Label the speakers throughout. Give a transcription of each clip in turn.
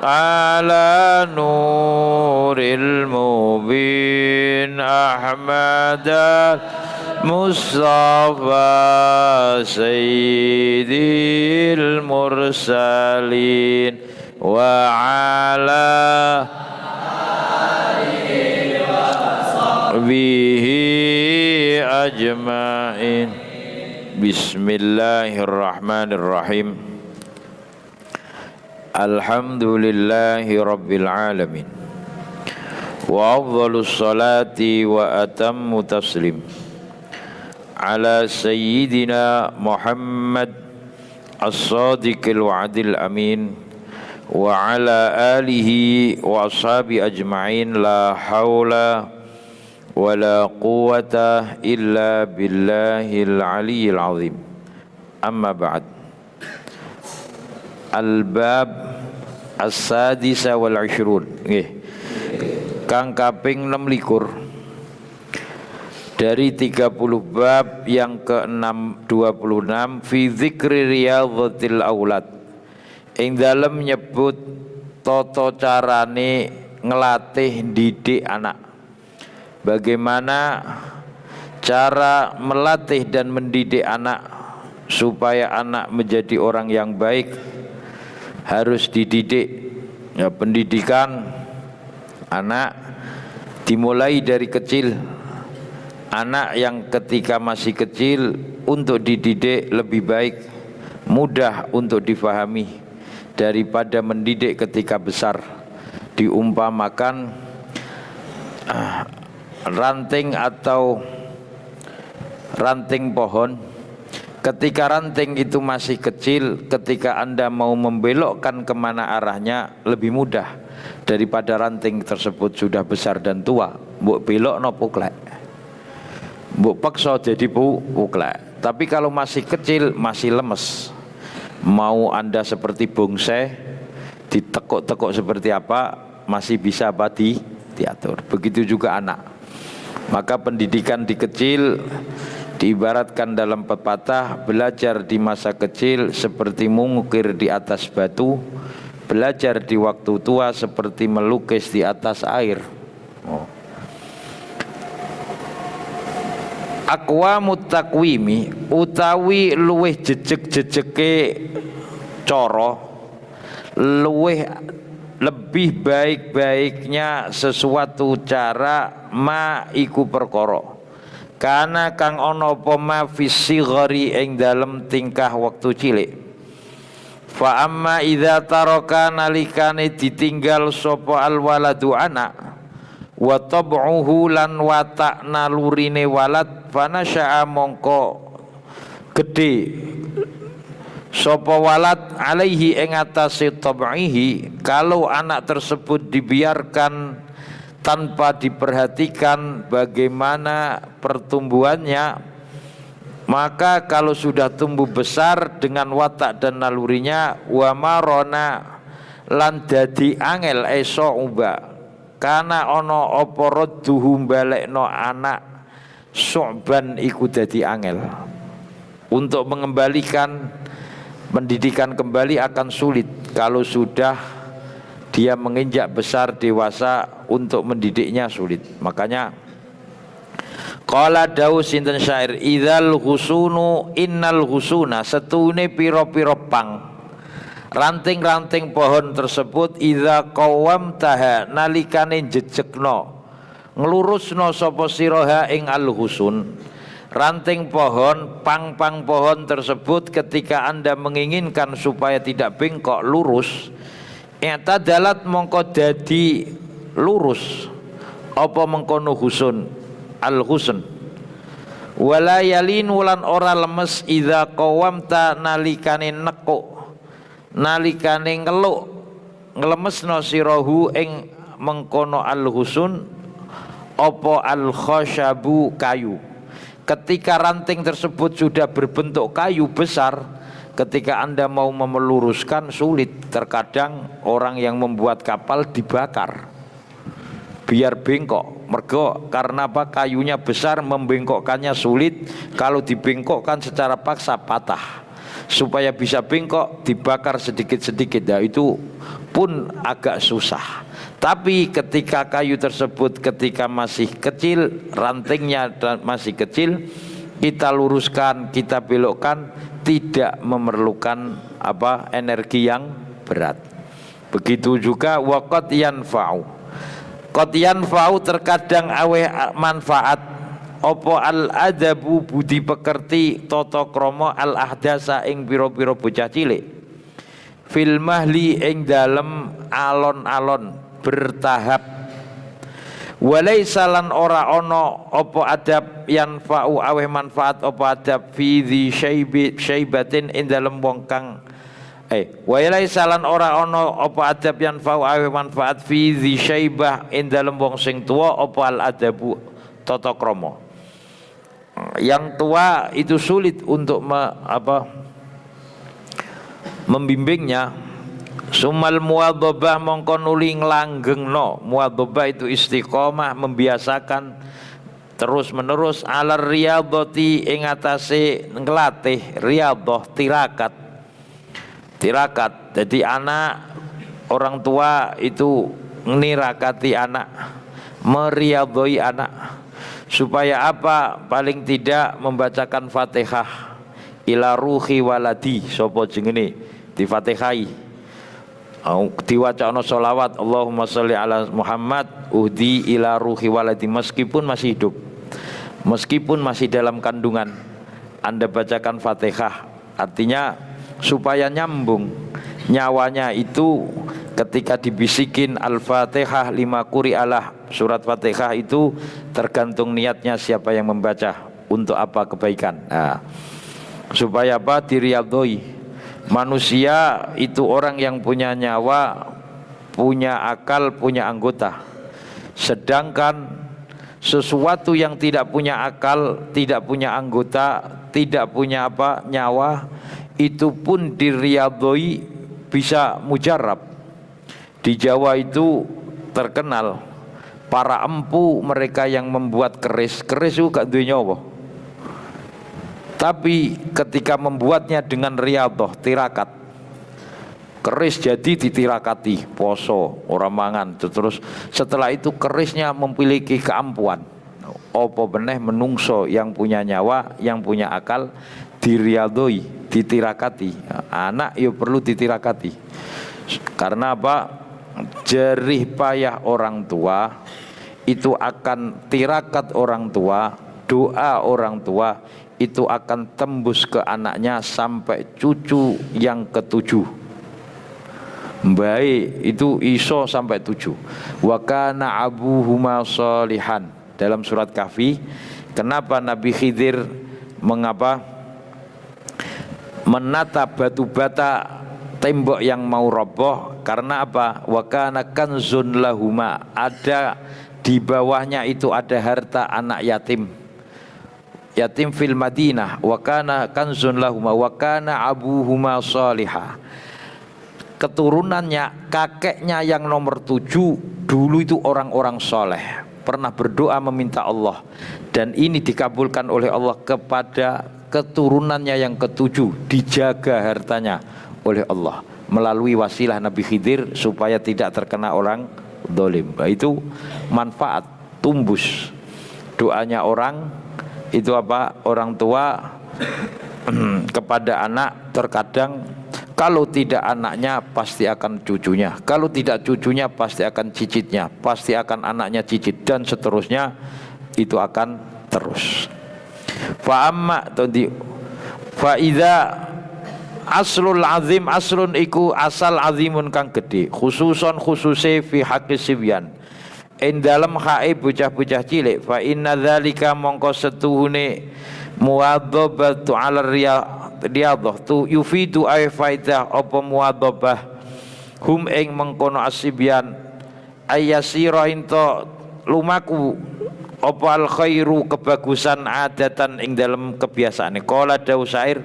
Speaker 1: على نور المبين أحمد مصطفى سيدي المرسلين وعلى به أجمعين. بسم الله الرحمن الرحيم. الحمد لله رب العالمين وأفضل الصلاة وأتم تسليم على سيدنا محمد الصادق الوعد الأمين وعلى آله وأصحابه أجمعين. لا حول ولا قوة إلا بالله العلي العظيم. أما بعد. Al-bab as-sadisa wal 20. Nggih. Kang kaping 26 dari 30 bab yang ke-26 fi dzikri riyadhatil aulad. Ing dalem nyebut tata carane ngelatih didik anak. Bagaimana cara melatih dan mendidik anak supaya anak menjadi orang yang baik. Harus dididik. Ya, pendidikan anak dimulai dari kecil. Anak yang ketika masih kecil untuk dididik lebih baik, mudah untuk difahami daripada mendidik ketika besar. Diumpamakan ranting atau ranting pohon. Ketika ranting itu masih kecil, ketika Anda mau membelokkan kemana arahnya lebih mudah daripada ranting tersebut sudah besar dan tua. Mbok belok no puklek, mbok paksa jadi puklek. Tapi kalau masih kecil, masih lemes, mau Anda seperti bonsai, ditekuk-tekuk seperti apa, masih bisa diatur. Begitu juga anak. Maka pendidikan di kecil diibaratkan dalam pepatah, belajar di masa kecil seperti mengukir di atas batu, belajar di waktu tua seperti melukis di atas air. Aqwamut takwimi utawi luweh jejeg-jejeke cara, luweh lebih baik-baiknya sesuatu cara ma iku perkara kana kang ana apa ma fi sighari ing dalem tingkah waktu cilik. Fa amma idza taraka nalikane ditinggal sapa al waladu anak wa tab'uhu lan watak nalurine walad fanasya'a mongko gedhe sapa walad alaihi ing atase tab'ihi. Kalau anak tersebut dibiarkan tanpa diperhatikan bagaimana pertumbuhannya, maka kalau sudah tumbuh besar dengan watak dan nalurinya, wa marona lan dadi angel eso uba kana ono apa radduhu balekno anak su'ban iku dadi angel. Untuk mengembalikan pendidikan kembali akan sulit kalau sudah dia menginjak besar dewasa, untuk mendidiknya sulit. Makanya qala dawu sinten syair, idzal husunu innal husuna, setune pira-pira pang ranting-ranting pohon tersebut, idza qawamtaha nalikane jejekno nglurusno sapa siraha ing al husun, ranting pohon, pang-pang pohon tersebut ketika Anda menginginkan supaya tidak bengkok, lurus, i'tadalat mongko dadi lurus apa mengkono husun al husun. Wala yalin wulan ora lemes idza qawamta nalikane nekuk, nalikane ngeluk nglemesno sirahu ing mengkono al husun apa al khashabu kayu. Ketika ranting tersebut sudah berbentuk kayu besar, ketika Anda mau meluruskan sulit. Terkadang orang yang membuat kapal dibakar biar bengkok. Mergo karena apa? Kayunya besar, membengkokkannya sulit. Kalau dibengkokkan secara paksa patah. supaya bisa bengkok dibakar sedikit-sedikit. Ya, itu pun agak susah. Tapi ketika kayu tersebut ketika masih kecil, rantingnya masih kecil, kita luruskan, kita belokkan, tidak memerlukan energi yang berat. Begitu juga waqad yanfa'u. Qad yanfa'u terkadang aweh manfaat opo al adabu budi pekerti tata krama al ahdasa ing pira-pira bocah cilik. Fil mahli ing dalem alon-alon bertahap. Walaisa lan ora ono apa adab yanfa'u aweh manfaat apa adab fi dzi syaibatin ing dalem wong kang walaisa lan ora ono apa adab yanfa'u aweh manfaat fi dzi syaibah ing dalem wong sing tuwa apa al adabu tata krama. Yang tua itu sulit untuk membimbingnya. Sumal muwadhabah mongko nuli nglanggengno. Muwadhabah itu istiqomah, membiasakan terus menerus alar riyadhati ing atase nglatih riyadhah tirakat. Jadi anak orang tua itu nirakati anak, meriyadhoi anak. Supaya apa? Paling tidak membacakan Fatihah ila ruhi waladi sapa jenenge di Fatihai. Diwacana sholawat Allahumma sholli ala Muhammad uhdi ila ruhi waladi, meskipun masih hidup, meskipun masih dalam kandungan, Anda bacakan Fatihah. Artinya supaya nyambung nyawanya itu ketika dibisikin Al-Fatihah lima quri'alah, surat Fatihah itu tergantung niatnya siapa yang membaca untuk apa kebaikan. Nah, supaya apa? Diriyadhoi. Manusia itu orang yang punya nyawa, punya akal, punya anggota. Sedangkan sesuatu yang tidak punya akal, tidak punya anggota, tidak punya nyawa, itu pun diriyadhoi bisa mujarab. Di Jawa itu terkenal para empu, mereka yang membuat keris itu gak duwe nyawa. Tapi ketika membuatnya dengan riyadhah, tirakat, keris jadi ditirakati, poso, orang mangan. Terus setelah itu kerisnya memiliki keampuan. Apa beneh menungso yang punya nyawa, yang punya akal, diriyadhoi, ditirakati. Anak ya perlu ditirakati. Karena apa? Jerih payah orang tua itu akan tirakat orang tua, doa orang tua itu akan tembus ke anaknya sampai cucu yang ketujuh. Baik, itu iso sampai 7. Wa kana abuhuma sholihan. Dalam surat Kahfi, kenapa Nabi Khidir menata batu bata tembok yang mau roboh? Karena apa? Wa kana kanzun lahuma. Ada di bawahnya itu ada harta anak yatim. Yatim fil Madinah, wa kana kanzun lahuma wa kana abuhuma sholihah. Keturunannya, kakeknya yang nomor 7 dulu itu orang-orang soleh, pernah berdoa meminta Allah, dan ini dikabulkan oleh Allah kepada keturunannya yang ke-7, dijaga hartanya oleh Allah melalui wasilah Nabi Khidir supaya tidak terkena orang zalim. Itu manfaat tumbus doanya orang itu orang tua kepada anak. Terkadang kalau tidak anaknya pasti akan cucunya, kalau tidak cucunya pasti akan cicitnya, pasti akan anaknya cicit, dan seterusnya. Itu akan terus. Fa idza aslul azim, aslun iku asal azimun kang gede, khususon khususe fi haqqis sibyan, ing dalem hae bocah-bocah cilik. Fa inna dzalika mongko setuhune muwadhabatu ala riyadhah tu yufidu ay faidah apa muwadhabah hum ing mengkono asibyan ayasira into lumaku apa al khairu kebagusan adatan ing dalem kebiasaane. Qala dawu syair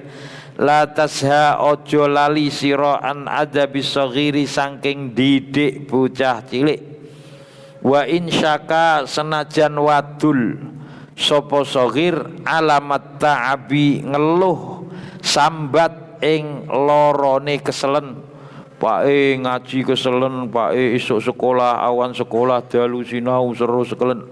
Speaker 1: la tasha ojo lali sira an adabi saghiri saking didik bocah cilik. Wa in syaka senajan wadul sapa saghir alamat ta'abi ngeluh sambat ing lorone keselen. Pak ngaji keselen, Pak esuk sekolah, awan sekolah, dalu sinau seru sekelen.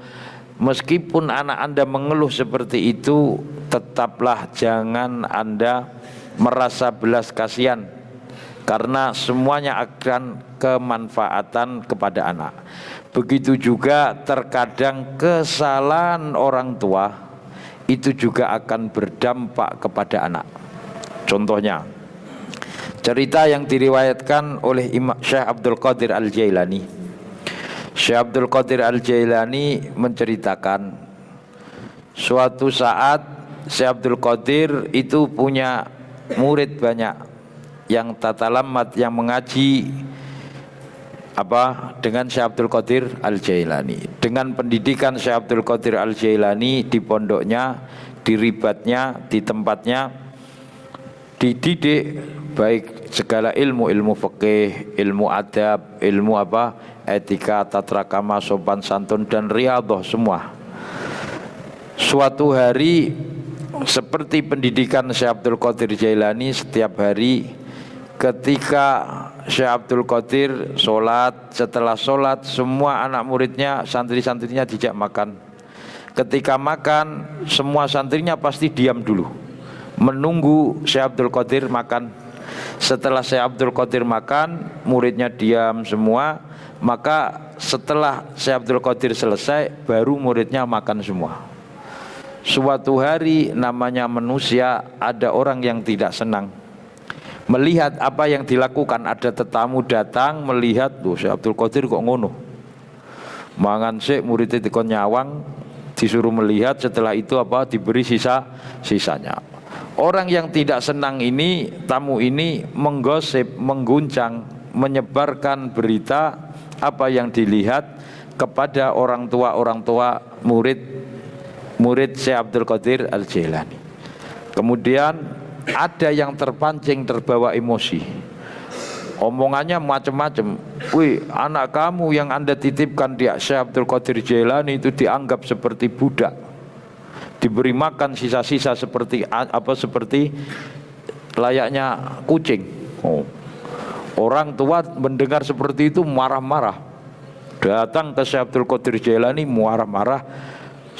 Speaker 1: Meskipun anak Anda mengeluh seperti itu, tetaplah jangan Anda merasa belas kasihan, karena semuanya akan kemanfaatan kepada anak. Begitu juga terkadang kesalahan orang tua itu juga akan berdampak kepada anak. Contohnya, cerita yang diriwayatkan oleh Imam Syekh Abdul Qadir Al-Jailani. Syekh Abdul Qadir Al-Jailani menceritakan, suatu saat Syekh Abdul Qadir itu punya murid banyak yang tatalamat, yang mengaji dengan Syekh Abdul Qadir Al-Jailani. Dengan pendidikan Syekh Abdul Qadir Al-Jailani di pondoknya, di ribatnya, di tempatnya, dididik baik segala ilmu fikih, ilmu adab, ilmu etika, tata krama, sopan santun dan riyadhah semua. Suatu hari, seperti pendidikan Syekh Abdul Qadir Jailani, setiap hari ketika Syekh Abdul Qadir sholat, setelah sholat semua anak muridnya, santri-santrinya dijak makan. Ketika makan, semua santrinya pasti diam dulu, menunggu Syekh Abdul Qadir makan. Setelah Syekh Abdul Qadir makan, muridnya diam semua. Maka setelah Syekh Abdul Qadir selesai, baru muridnya makan semua. Suatu hari, namanya manusia, ada orang yang tidak senang melihat apa yang dilakukan. Ada tetamu datang melihat, tuh Syekh Abdul Qadir kok ngono, mangan sik, muridnya dikon nyawang, disuruh melihat. Setelah itu diberi sisanya. Orang yang tidak senang ini, tamu ini menggosip, mengguncang, menyebarkan berita apa yang dilihat kepada orang tua murid Syekh Abdul Qadir Al-Jailani. Kemudian ada yang terpancing, terbawa emosi, omongannya macam-macam. Wih, anak kamu yang Anda titipkan di Syekh Abdul Qadir Jailani itu dianggap seperti budak, diberi makan sisa-sisa seperti layaknya kucing. Orang tua mendengar seperti itu marah-marah, datang ke Syekh Abdul Qadir Jailani marah-marah.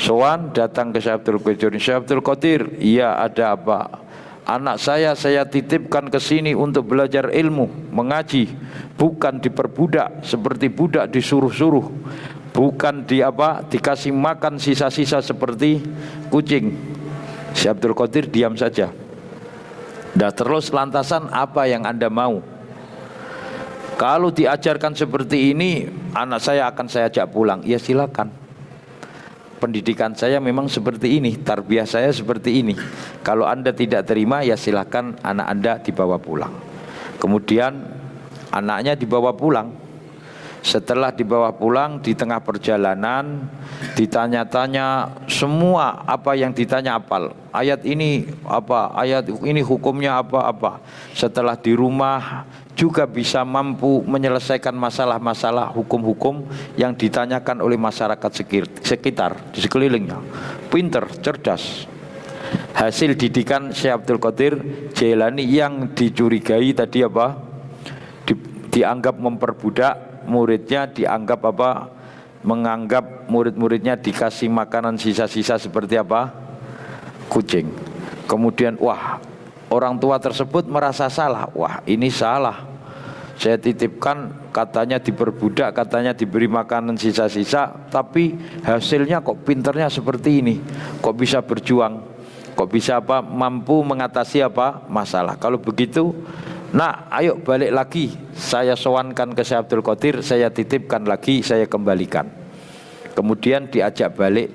Speaker 1: Soan datang ke Syekh Abdul Qadir. Syekh Abdul Qadir, iya ada apa? Anak saya titipkan ke sini untuk belajar ilmu, mengaji, bukan diperbudak seperti budak, disuruh-suruh, bukan dikasih makan sisa-sisa seperti kucing. Syekh Abdul Qadir diam saja. Terus lantasan apa yang Anda mau? Kalau diajarkan seperti ini, anak saya akan saya ajak pulang. Ya silakan. Pendidikan saya memang seperti ini, tarbiyah saya seperti ini. Kalau Anda tidak terima, ya silakan anak Anda dibawa pulang. Kemudian anaknya dibawa pulang. Setelah dibawa pulang, di tengah perjalanan ditanya-tanya semua, apa yang ditanya apal. Ayat ini apa, ayat ini hukumnya apa. Setelah di rumah juga bisa mampu menyelesaikan masalah-masalah hukum-hukum yang ditanyakan oleh masyarakat sekitar di sekelilingnya. Pinter, cerdas. Hasil didikan Syekh Abdul Qadir Jailani yang dicurigai tadi dianggap memperbudak muridnya, dianggap menganggap murid-muridnya dikasih makanan sisa-sisa seperti kucing. Kemudian orang tua tersebut merasa salah. Ini salah. Saya titipkan, katanya diperbudak, katanya diberi makanan sisa-sisa, tapi hasilnya kok pinternya seperti ini. Kok bisa berjuang? Kok bisa mampu mengatasi masalah? Kalau begitu, ayo balik lagi. Saya sowankan ke Syekh Abdul Qadir, saya titipkan lagi, saya kembalikan. Kemudian diajak balik,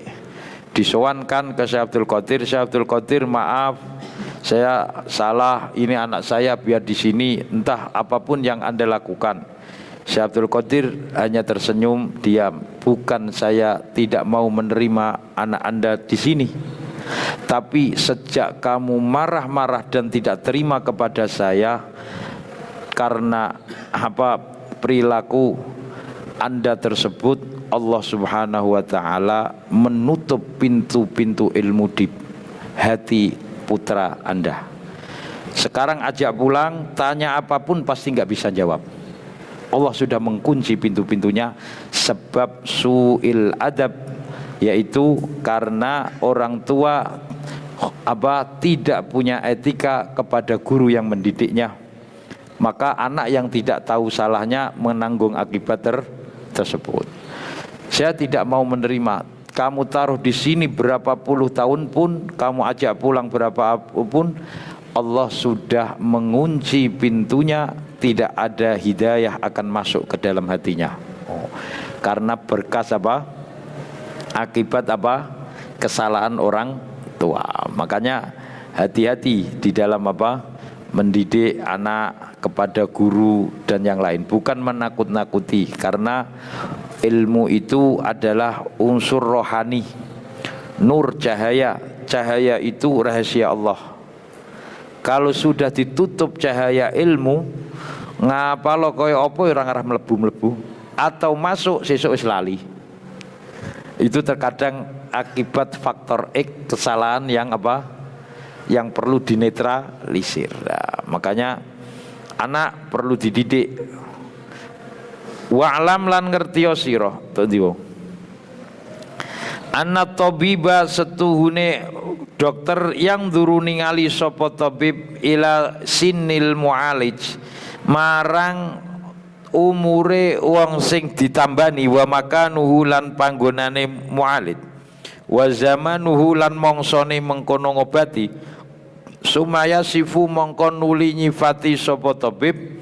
Speaker 1: disowankan ke Syekh Abdul Qadir. Syekh Abdul Qadir, maaf, saya salah, ini anak saya biar di sini, entah apapun yang Anda lakukan. Syekh Abdul Qadir hanya tersenyum, diam. Bukan saya tidak mau menerima anak Anda di sini, tapi sejak kamu marah-marah dan tidak terima kepada saya karena perilaku Anda tersebut, Allah Subhanahu wa ta'ala menutup pintu-pintu ilmu di hati putra Anda. Sekarang ajak pulang, tanya apapun pasti nggak bisa jawab. Allah sudah mengunci pintu-pintunya sebab su'il adab, yaitu karena orang tua tidak punya etika kepada guru yang mendidiknya. Maka anak yang tidak tahu salahnya menanggung akibat tersebut. Saya tidak mau menerima kamu taruh di sini berapa puluh tahun pun, kamu ajak pulang berapa pun, Allah sudah mengunci pintunya, tidak ada hidayah akan masuk ke dalam hatinya. Karena berkas akibat kesalahan orang tua. Makanya hati-hati di dalam mendidik anak kepada guru dan yang lain, bukan menakut-nakuti, karena ilmu itu adalah unsur rohani, nur, cahaya. Cahaya itu rahasia Allah. Kalau sudah ditutup cahaya ilmu, ngapa lo koyo opo orang arah melebu-melebu atau masuk sesuk wis lali. Itu terkadang akibat faktor X, kesalahan yang perlu dinetralisir. Nah, makanya anak perlu dididik. Wa'lam lan ngertiyo sira to anna tabiba setuhune dokter yang duru ningali sapa tabib ila sinil mu'alij marang umure wong sing ditambani, wa makanuhu lan panggonane mu'alid, wa zamanuhu lan mongsone mengkono ngobati, sumaya sifu mongko nuli nyifati sapa tabib,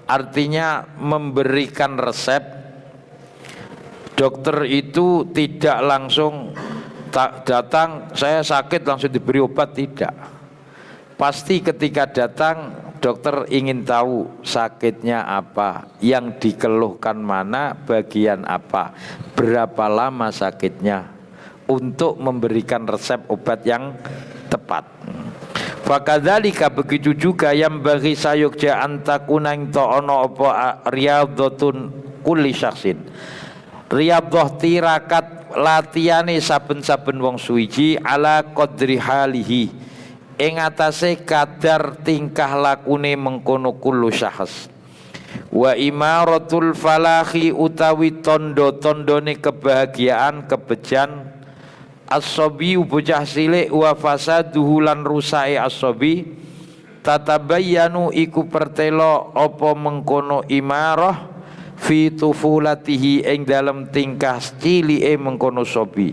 Speaker 1: artinya memberikan resep. Dokter itu tidak langsung datang saya sakit langsung diberi obat, tidak. Pasti ketika datang dokter ingin tahu sakitnya apa, yang dikeluhkan mana, bagian apa, berapa lama sakitnya, untuk memberikan resep obat yang tepat. Fakadzalika begitu juga yang bagi sayukja antakuna ing ta'ana apa riyadhatun kulli syaksin. Riyadhah tirakat latihane saben-saben wong suwiji ala qadri halihi ing atase kadar tingkah lakune mengkono kullu syakhs. Wa imaratul falahi utawi tondo-tondone kebahagiaan kebejan as-sabi bocah cilik wa fasaduhu lan rusake as-sabi tatabayyanu iku pertelo apa mengkono imarah fi tufulatihi ing dalam tingkah cilike mengkono sabi.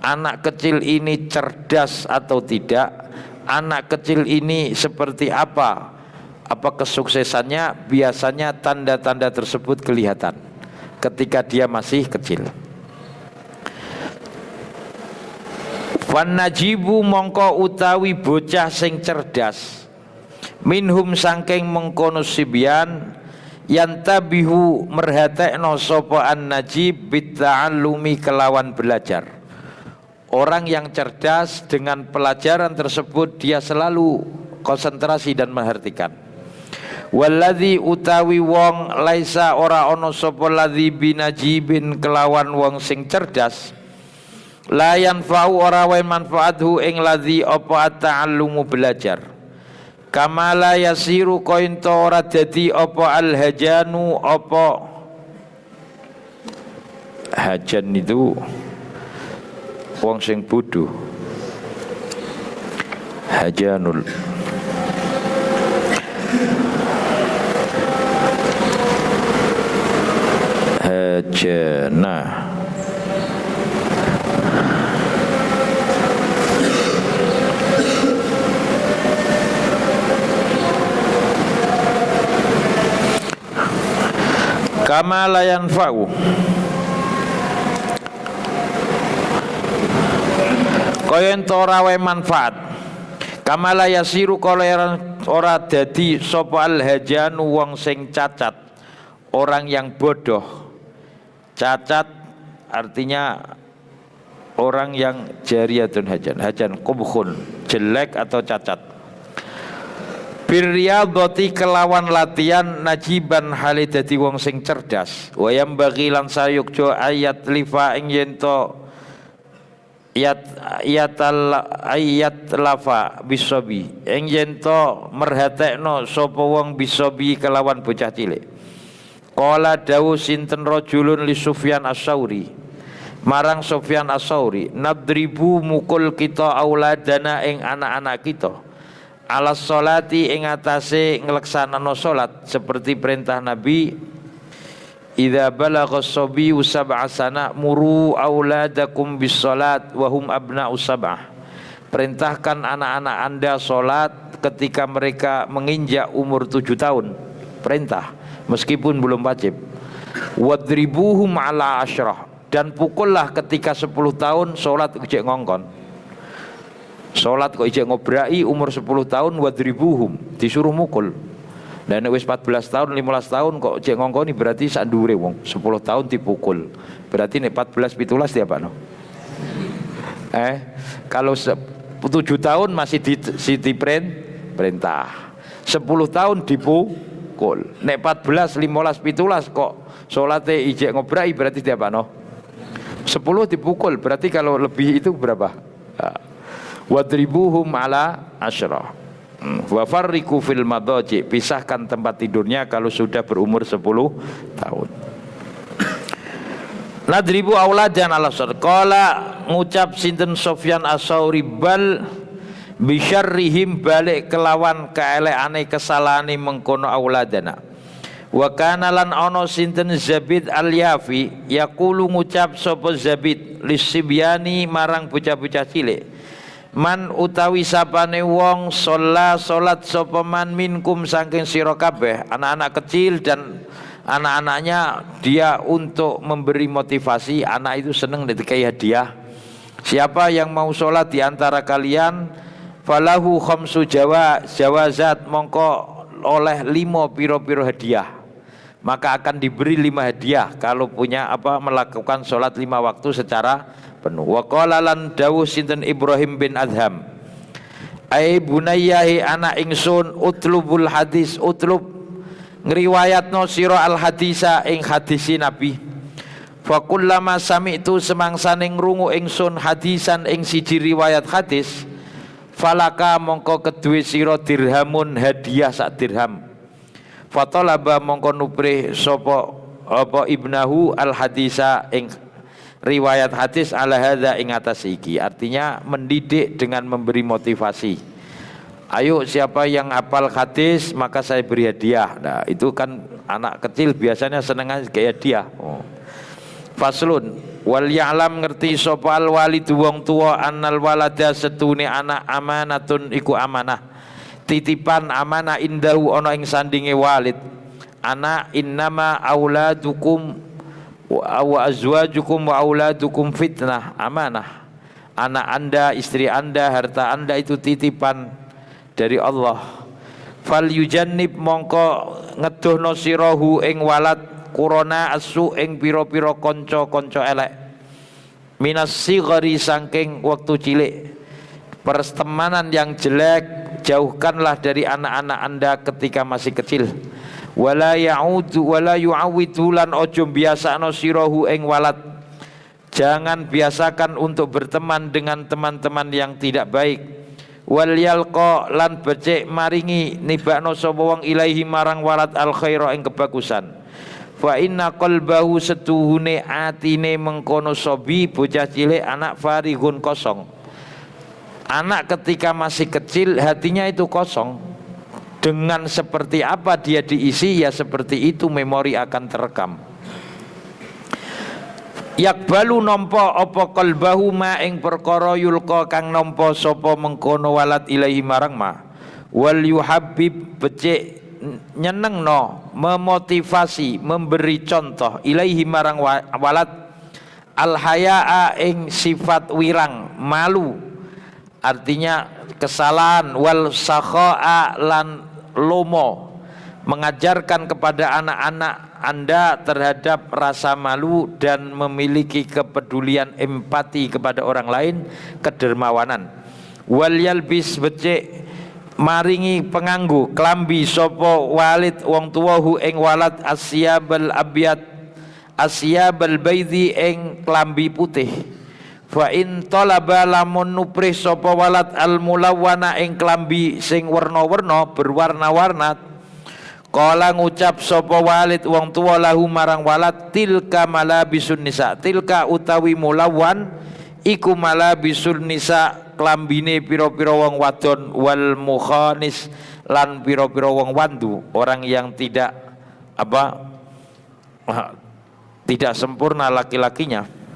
Speaker 1: Anak kecil ini cerdas atau tidak, anak kecil ini seperti apa kesuksesannya, biasanya tanda-tanda tersebut kelihatan ketika dia masih kecil. Wan najibu mongko utawi bocah sing cerdas minhum sangking mengkono sibyan yantabihu merhatekno sapa an-najib bitta'allumi kelawan belajar. Orang yang cerdas dengan pelajaran tersebut dia selalu konsentrasi dan memperhatikan. Walladzi utawi wong laisa ora ana sapa ladzi binajibin kelawan wong sing cerdas la yanfa'u ora wae manfaathu ing ladzi apa at-ta'allumu belajar. Kama la yasiru kointo ora dadi apa al-hajanu apa hajan itu wong sing bodoh, hajanul hajana kama la yanfa'u kaya ento ora wae manfaat, kama la yasiru kaya ora dadi sapa al hajanu wong sing cacat, orang yang bodoh. Cacat artinya orang yang jariyatun hajan qubkhun, jelek atau cacat. Biryadati kelawan latihan najiban hale dadi wong sing cerdas. Wayam bagi lan sayukjo ayat lifa ing yento ayat lafa bisobi ing yen to merhatekno sapa wong bisobi kelawan bocah cilik. Qala dawu sinten rajulun li Sufyan As-Tsauri marang Sufyan As-Tsauri, nadribu mukul kita auladana ing anak-anak kita alas sholati ing atase ngleksanano salat seperti perintah Nabi, idza balagha as-sabiyyu sab'a sana muru auladakum bis salat wa hum abna'u sab'ah. Perintahkan anak-anak Anda salat ketika mereka menginjak umur 7 tahun. Perintah meskipun belum wajib. Wadribuhum ala asyrah, dan pukullah ketika 10 tahun salat ijek ngongkon. Salat kok ijek ngobrai umur 10 tahun, wadribuhum disuruh mukul. Dan wis 14 tahun 15 tahun kok ijek ngongkoni berarti sak ndure wong. 10 tahun dipukul. Berarti nek 14 17 dia apa no? Kalau 7 tahun masih perintah. 10 tahun dipukul. Nek 14, 15, 17 kok salate ijek ngobrai berarti dia apa no? 10 dipukul. Berarti kalau lebih itu berapa? Wadribuhum ala asyrah. Wa farriqu fil madaji, pisahkan tempat tidurnya kalau sudah berumur 10 tahun. Nadribu auladan ala asr. Qala ngucap sinten Sufyan As-Tsauri, bal bisyarrihim, balik kelawan kaelekane kesalahane mengkono auladana. Wa kana lan ana sinten Zabid Al-Yafi yaqulu ngucap sapa Zabid lisibyani marang bocah-bocah cilik, man utawi sapane wong sholat sapa man minkum saking sira kabeh, anak-anak kecil dan anak-anaknya dia untuk memberi motivasi. Anak itu seneng dikai hadiah. Siapa yang mau sholat di antara kalian, falahu khamsu jawazat, mongko oleh 5 piro-piro hadiah, maka akan diberi 5 hadiah kalau punya melakukan sholat 5 waktu secara penuh. Wa qala lan dawuh sinten Ibrahim bin Adham, ai bunayyahi anak ingsun, utlubul hadis, utlub ngriwayatno sira al hadisa ing hadisi Nabi. Fa kullama sami'tu semangsane ngrungu ingsun hadisan ing siji riwayat hadis, falaka mongko kedue sira dirhamun hadiah sak dirham. Fatalaba mongko nuprih sapa ibnahu al hadisa ing riwayat hadis ala hadza ing atas iki. Artinya mendidik dengan memberi motivasi. Ayo siapa yang hafal hadis maka saya beri hadiah. Nah itu kan anak kecil biasanya seneng kayak hadiah. Faslun wal ya'lam ngerti sapa al walidu wong tuwa annal walada setune anak amanatun iku amanah, titipan amanah indahu ana ing sandinge walid. Anak innama auladukum wa azwajukum wa auladukum fitnah, amanah. Anak Anda, istri Anda, harta Anda itu titipan dari Allah. Fal yujannib mongko ngedohno sirahu ing walad kurona asu ing pira-pira kanca-kanca elek, minas sighari saking waktu cilik. Pertemanan yang jelek jauhkanlah dari anak-anak Anda ketika masih kecil. Wala ya'udu wala yu'awidu lan ojo biasakno sirahu ing walad, jangan biasakan untuk berteman dengan teman-teman yang tidak baik. Wal yalqa lan becik maringi nibakno sapa wong ilaihi marang walad al khaira ing kebagusan. Fa inna qalbahu setuhune atine mengkono sobi bocah cilik anak farihun kosong. Anak ketika masih kecil hatinya itu kosong. Dengan seperti apa dia diisi, ya seperti itu memori akan terekam. Yakbalu nompo opo qalbahu ma ing perkara yulqa kang nompo sapa mengkono walad ilahi marang ma. Wal yuhabbib becik nyenengno, memotivasi, memberi contoh ilaihi marang walad al hayaa ing sifat wirang, malu, artinya kesalahan, wal sakhaa lan lomo, mengajarkan kepada anak-anak Anda terhadap rasa malu dan memiliki kepedulian empati kepada orang lain, kedermawanan. Wal yalbis becik maringi penganggu klambi sopo walid wong tuwahu ing walad asyabal abyad, asyabal baydhi ing klambi putih. fa in talaba lamun nuprih sapa walad al mulawwana ing klambi sing werna-werna berwarna-warna, qala ngucap sapa walid wong tuwa lahu marang walad, tilka malabisun nisa, tilka utawi mulawwan iku malabisun nisa klambine pira-pira wong wadon, wal mukhanis lan pira-pira wong wandu, orang yang tidak tidak sempurna laki-lakinya.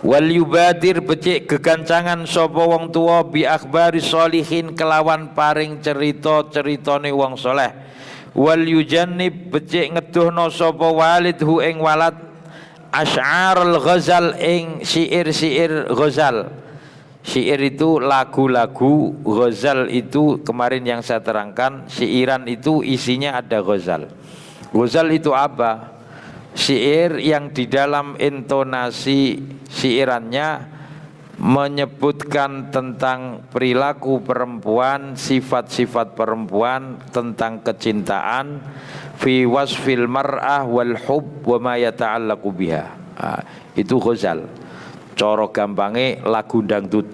Speaker 1: Wal yubadir becik gegancangan sapa wong tuwa bi akhbari sholihin kelawan paring cerita-ceritane wong soleh. Wal yujannib becik ngeduhno sapa walid hu ing walad asy'arul ghazal ing syair-syair ghazal. Syair itu lagu-lagu, ghazal itu kemarin yang saya terangkan, syairan itu isinya ada ghazal. Ghazal itu apa? Syair yang di dalam intonasi syairannya menyebutkan tentang perilaku perempuan, sifat-sifat perempuan, tentang kecintaan, fi wasfil mar'ah wal hub wa ma yata'allaqu biha. Itu ghazal. Coro gampange lagu dangdut.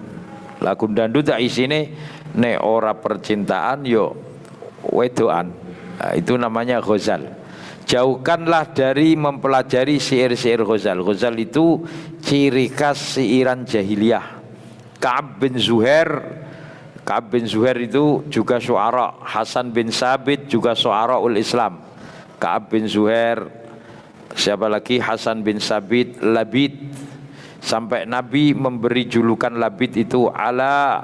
Speaker 1: Lagu dangdut tak isine nek ora percintaan yo wedoan. Itu namanya ghazal. Jauhkanlah dari mempelajari syair-syair ghazal. Ghazal itu ciri khas syairan jahiliyah. Ka'ab bin Zuhair itu juga syuara. Hasan bin Sabit juga syuara'ul Islam. Ka'ab bin Zuhair, siapa lagi? Hasan bin Sabit, Labid. Sampai Nabi memberi julukan Labid itu ala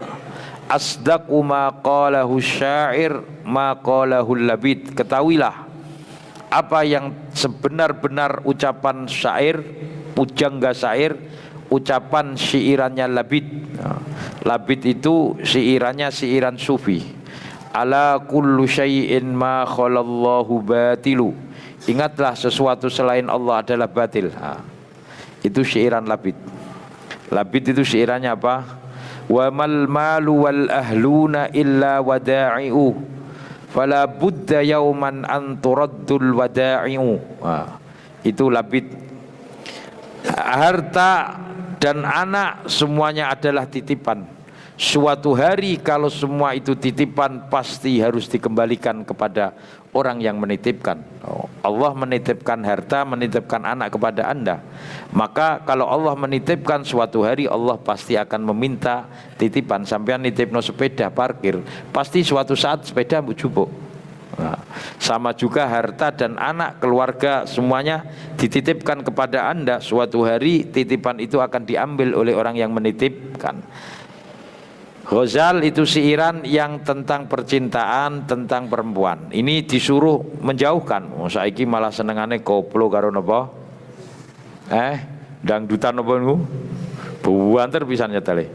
Speaker 1: asdaqu ma qalahu syair ma qalahu Labid. Ketahuilah apa yang sebenar-benar ucapan syair, pujangga syair, ucapan syairannya Labid. Labid itu syairannya syairan sufi. Ala kullu syai'in ma khalallahu batilu. Ingatlah sesuatu selain Allah adalah batil. Itu syairan Labid. Labid itu syairannya apa? Wa mal malu wal ahluna illa wada'i'u fala budda yauman an turaddul wada'i'u. Itu Labid. Harta dan anak semuanya adalah titipan. Suatu hari kalau semua itu titipan pasti harus dikembalikan kepada orang yang menitipkan. Allah menitipkan harta, menitipkan anak kepada Anda. Maka kalau Allah menitipkan suatu hari, Allah pasti akan meminta titipan. Sampean nitipno sepeda parkir, pasti suatu saat sepeda jupuk. Sama juga harta dan anak, keluarga semuanya dititipkan kepada Anda. Suatu hari titipan itu akan diambil oleh orang yang menitipkan. Ghazal itu syairan yang tentang percintaan, tentang perempuan. Ini disuruh menjauhkan. Saiki malah senengane koplo karo napa? Dangdutan napa niku? Buanter pisan nyetale.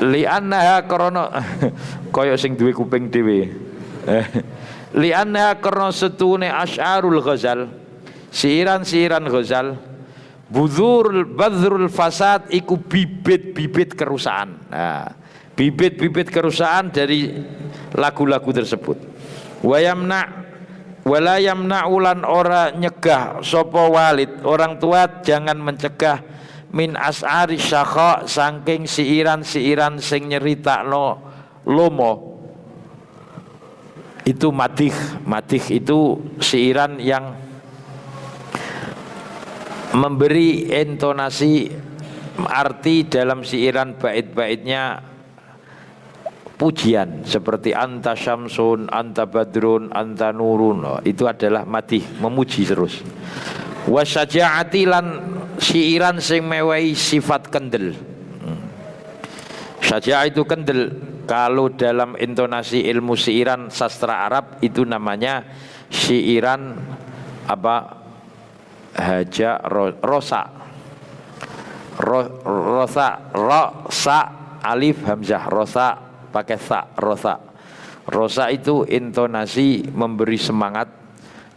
Speaker 1: Li annaha krana kaya sing duwe kuping dhewe. Li annaha krana setune asy'arul ghazal. Syairan-syairan ghazal badrul fasad iku bibit-bibit kerusakan. Bibit-bibit kerusakan dari lagu-lagu tersebut. Wala yamna'ulan ora nyegah sapa walid, orang tua jangan mencegah min as'ari syakha saking siiran-siiran sing nyeritakno lomo. Itu madih itu siiran yang memberi intonasi arti dalam siiran bait-baitnya pujian seperti anta syamsun, anta badrun, anta nurun. Itu adalah madih, memuji terus. Wasyaja'ati lan syairan sing mewahi sifat kendel. Syaja'ah itu kendel. Kalau dalam intonasi ilmu syairan sastra Arab itu namanya syairan apa? Rosa, alif hamzah, rosa pakai sa, rosa itu intonasi memberi semangat,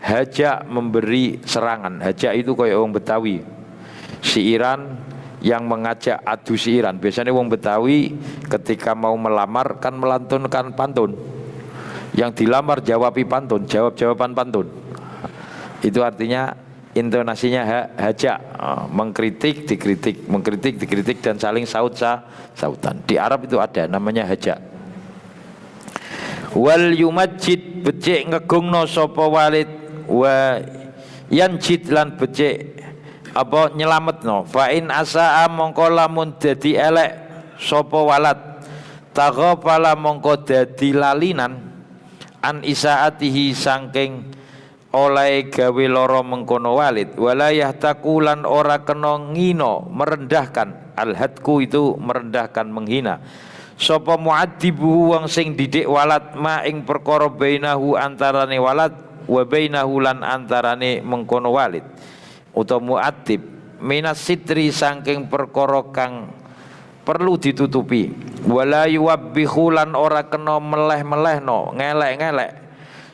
Speaker 1: haja memberi serangan. Haja itu kayak orang Betawi, syairan yang mengajak adu syairan. Biasanya orang Betawi ketika mau melamar kan melantunkan pantun, yang dilamar jawabi pantun, jawab-jawaban pantun. Itu artinya intonasinya haja, mengkritik, dikritik dan saling sautan. Di Arab itu ada namanya haja. Wal yumajjid becik ngegungno sapa walid wa yanjid lan becik apa nyelametno. Fa in asaa mongko lamun dadi elek sapa walad taghafala mongko dadi lalinan an isaatihi saking oleh gawe loro mengkono walid wala yahtakulan ora kena ngino merendahkan. Al-hadku itu merendahkan, menghina. Sapa mu'addibu wong sing didik walad ma ing perkara bainahu antarane walad wa bainahu lan antarane mengkono walid utawa mu'addib minas sitri saking perkara kang perlu ditutupi. Wala yuwabbihu lan ora kena meleh-melehno ngelek-ngelek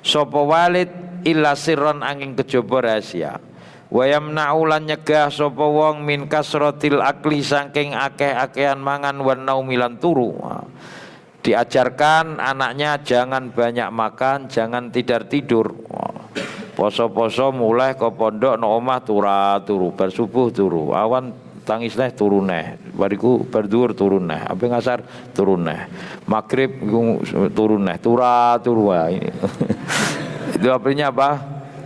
Speaker 1: sapa walid illa sirron angin kejaba rahasia. Wa yamna'u lan nyegah sapa wong min kasratil akli saking akeh-akehan mangan wan naumilan turu. Diajarkan anaknya jangan banyak makan, jangan tidur. Poso-poso mulai ke pondok no omah turu, bar subuh turu, awan tangis neh turu neh, bariku berdur turu neh, apa ngasar turu neh, maghrib turu neh, turu ini. Itu artinya apa?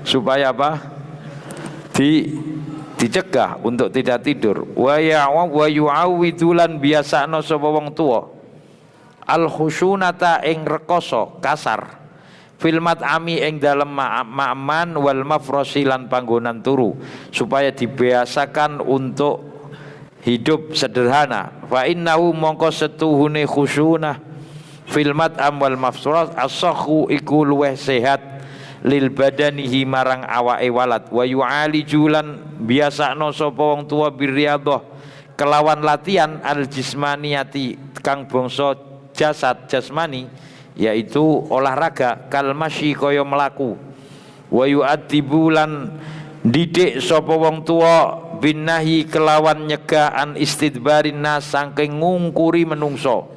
Speaker 1: Supaya apa? Dicegah untuk tidak tidur. Wa yu'awwidulan biasana sapa wong tuwa al khusyunata ing rekoso kasar fil mat'ami ing dalem ma'man wal mafrosi lan panggonan turu supaya dibiasakan untuk hidup sederhana. Fa innahu mongko setuhune khusyunah fil mat'am wal mafros as-sakhu iku luweh sehat lil badanihi marang awake walad. Wa yu'alijulan biasakno sapa wong tuwa birriyadhah kelawan latihan al jismaniyati kang bangsa jasmani yaitu olahraga kal masyi kaya melaku. Wa yu'adibulan didik sapa wong tuwa binahi kelawan nyegah an istidbarin nas saking ngungkuri menungso.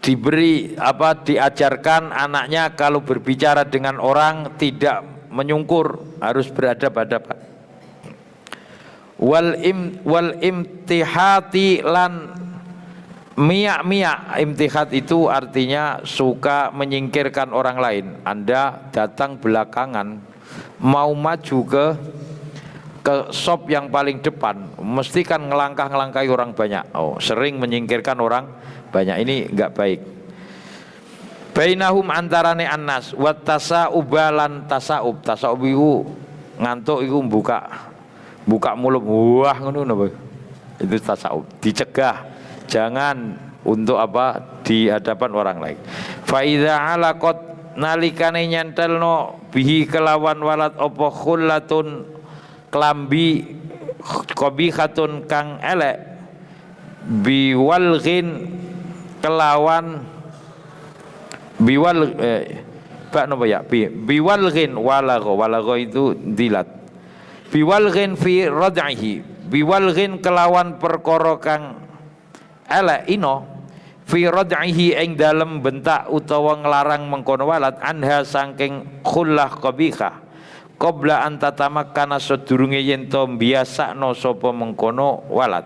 Speaker 1: Diajarkan anaknya kalau berbicara dengan orang tidak menyungkur, harus beradab-adab. Wal imtihati lan miyak. Imtihat itu artinya suka menyingkirkan orang lain. Anda datang belakangan mau maju ke sop yang paling depan, mesti kan ngelangkah-ngelangkahi orang banyak. Sering menyingkirkan orang banyak, ini enggak baik. Bainahum antarane annas wa tasaubalan tasaub iku ngantuk iku buka mulut wah ngono napa itu tasaub. Dicegah jangan untuk apa di hadapan orang lain. Fa iza alaqat nalikane nyentelno bihi kelawan walad apa khullatun klambi qabikhatun kang elek biwalghin kelawan biwalghin walago itu dilat biwalghin fi rad'ihi biwalghin kelawan perkara kang elek ino fi rad'ihi ing dalem bentak utawa nglarang mengkono walad anha saking khullah qabihah qabla an tatamakkana sedurunge yen to biasakno sapa mengkono walad.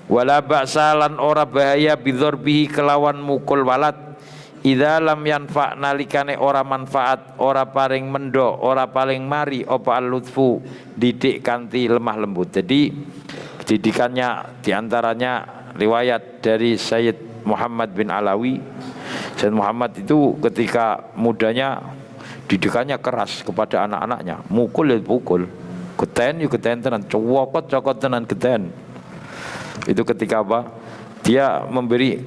Speaker 1: Wala ba'salan ora bahaya bidzarbihi kelawan mukul walad idza lam yanfa nalikane ora manfaat ora paring mendo ora paling mari apa al-lutfu didik kanthi lemah lembut. Jadi didikannya diantaranya riwayat dari Sayyid Muhammad bin Alawi. Sayyid Muhammad itu ketika mudanya didikannya keras kepada anak-anaknya, mukul ya pukul, geten tenan, cokot tenan geten. Itu ketika apa? Dia memberi,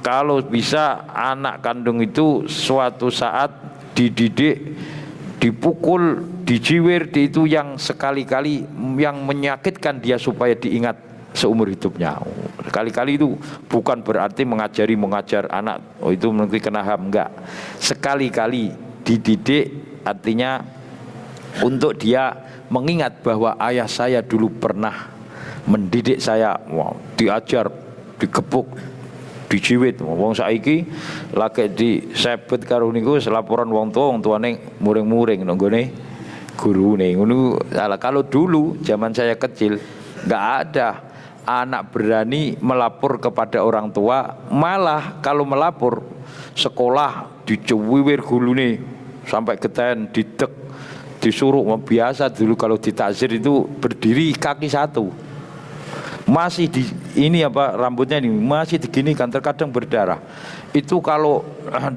Speaker 1: kalau bisa anak kandung itu suatu saat dididik, dipukul, dijiwir, itu yang sekali-kali yang menyakitkan dia supaya diingat seumur hidupnya. Sekali-kali itu bukan berarti mengajar anak, itu mungkin kena HAM, enggak. Sekali-kali dididik artinya untuk dia mengingat bahwa ayah saya dulu pernah mendidik saya, diajar, dikepuk, dijiwit. Wong saiki lagi disebut karo niku laporan wong tuane muring-muring nang gone guru nih. Kalau dulu zaman saya kecil nggak ada anak berani melapor kepada orang tua, malah kalau melapor sekolah dicuwir guru nih sampai geten didek, disuruh. Biasa dulu kalau ditakzir itu berdiri kaki satu, masih di ini apa rambutnya ini masih diginikan, terkadang berdarah. Itu kalau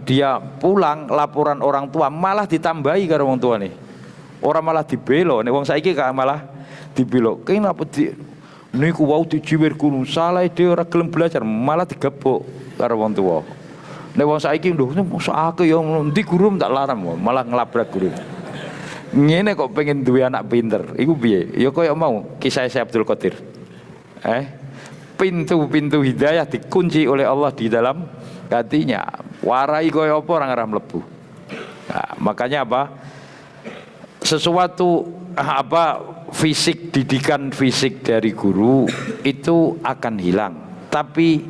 Speaker 1: dia pulang laporan orang tua malah ditambahi karo orang tua nih, orang malah dibelo nih, wong saiki gak malah dibelo. Kenapa di niku wau dijiwir guru salah dia ora gelem belajar malah digebuk karo wong tua. Nek wong saiki lho sakake ya ndi guru tak larang malah ngelabrak guru. Ngene kok pengen duwe anak pinter iku piye? Ya koyo mau kisah Syekh Abdul Qadir. Pintu-pintu hidayah dikunci oleh Allah di dalam hatinya. Warai koyo apa orang arah mlebu. Nah, makanya apa? Sesuatu fisik, didikan fisik dari guru itu akan hilang, tapi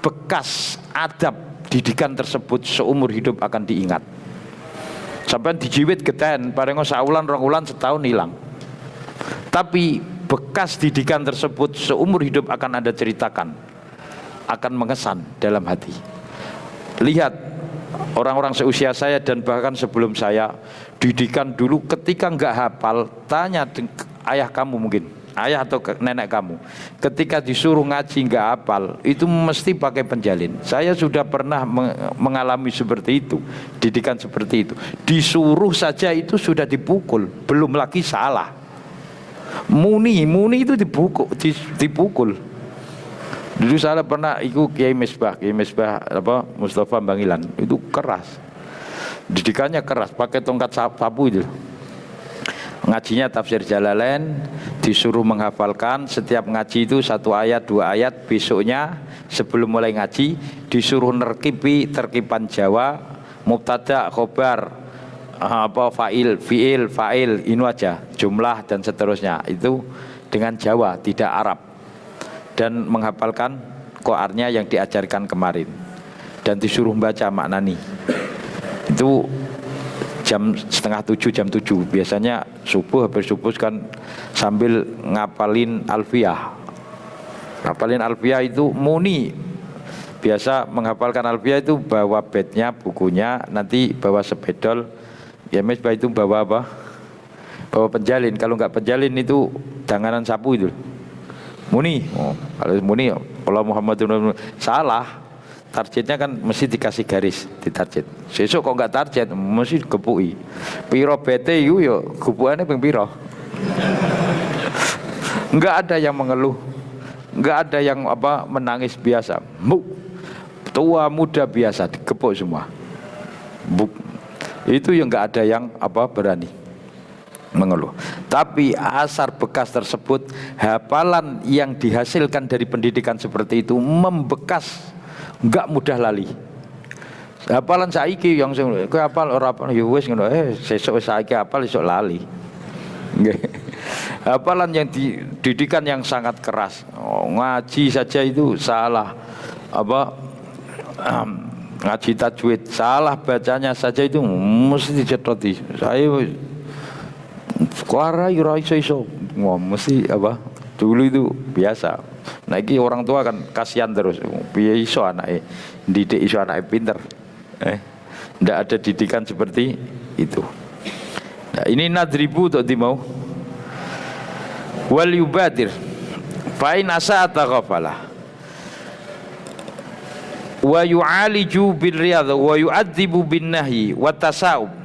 Speaker 1: bekas adab didikan tersebut seumur hidup akan diingat. Sampai dijiwit geden, parengo saulan rong ulan setahun hilang, tapi bekas didikan tersebut seumur hidup akan Anda ceritakan, akan mengesan dalam hati. Lihat orang-orang seusia saya dan bahkan sebelum saya, didikan dulu ketika nggak hafal, tanya ayah kamu mungkin, ayah atau nenek kamu, ketika disuruh ngaji nggak hafal, itu mesti pakai penjalin. Saya sudah pernah mengalami seperti itu, didikan seperti itu. Disuruh saja itu sudah dipukul, belum lagi salah. Muni itu dipukul. Dulu saya pernah ikut Kiai Misbah apa Mustafa Bangilan, itu keras. Didikannya keras, pakai tongkat sapu itu. Ngajinya tafsir Jalalain, disuruh menghafalkan setiap ngaji itu 1 ayat 2 ayat. Besoknya sebelum mulai ngaji disuruh nerkipi terkipan Jawa, mubtada, khobar, fa'il, fi'il, fa'il, ini aja, jumlah dan seterusnya. Itu dengan Jawa, tidak Arab. Dan menghafalkan koarnya yang diajarkan kemarin. Dan disuruh baca maknani. Itu jam 6:30, jam 7. Biasanya subuh, habis subuh kan sambil ngapalin alfiyah. Ngapalin alfiyah itu muni. Biasa menghafalkan alfiyah itu bawa bednya, bukunya, nanti bawa sepedol. Ya Misbah itu bawa apa? Bawa penjalin. Kalau nggak penjalin itu danganan sapu itu. Muni. Kalau muni, kalau Muhammadun salah. Targetnya kan mesti dikasih garis di target. Sesuk kok nggak target, mesti gepui. Piro bete itu yo, gupuannya ping piro. Nggak ada yang mengeluh, nggak ada yang menangis biasa. Tua muda biasa digepuk semua. Itu yang nggak ada yang berani mengeluh. Tapi asar bekas tersebut, hafalan yang dihasilkan dari pendidikan seperti itu membekas, nggak mudah lali. Hafalan saiki yang kowe hafal ora apa ya wis ngono, sesuk saiki hafal esuk lali. Nggih. Hafalan yang didikan yang sangat keras. Ngaji saja itu salah. Ngaji tajwid salah, bacanya saja itu mesti dicetoti. Saya kuarai ora iso mesti dulu itu biasa. Nah ini orang tua kan kasihan terus, piye iso anake didik, iso anake pinter. Ndak ada didikan seperti itu. Nah, ini nadribu untuk dimau wal yubadir fa in asata ghafala wa yu'aliju bil riyadh wa yu'adzibu bin nahyi wa tasawub.